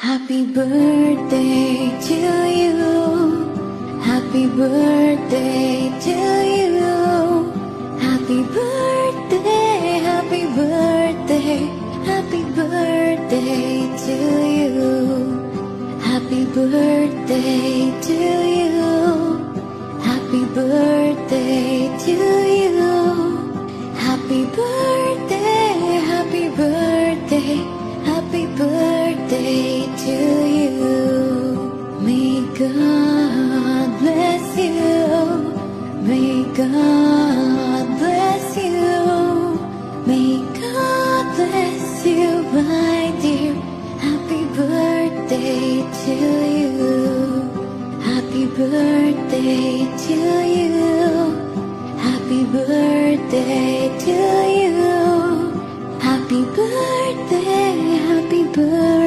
Happy birthday to you. Happy birthday to you. Happy birthday, happy birthday, happy birthday to you. Happy birthday to you. Happy birthday to you. Happy birthday, happy birthday, happy birthday to you. May God bless you. May God bless you. May God bless you, my dear. Happy birthday to you. Happy birthday to you. Happy birthday to you. Happy birthday, happy birthday.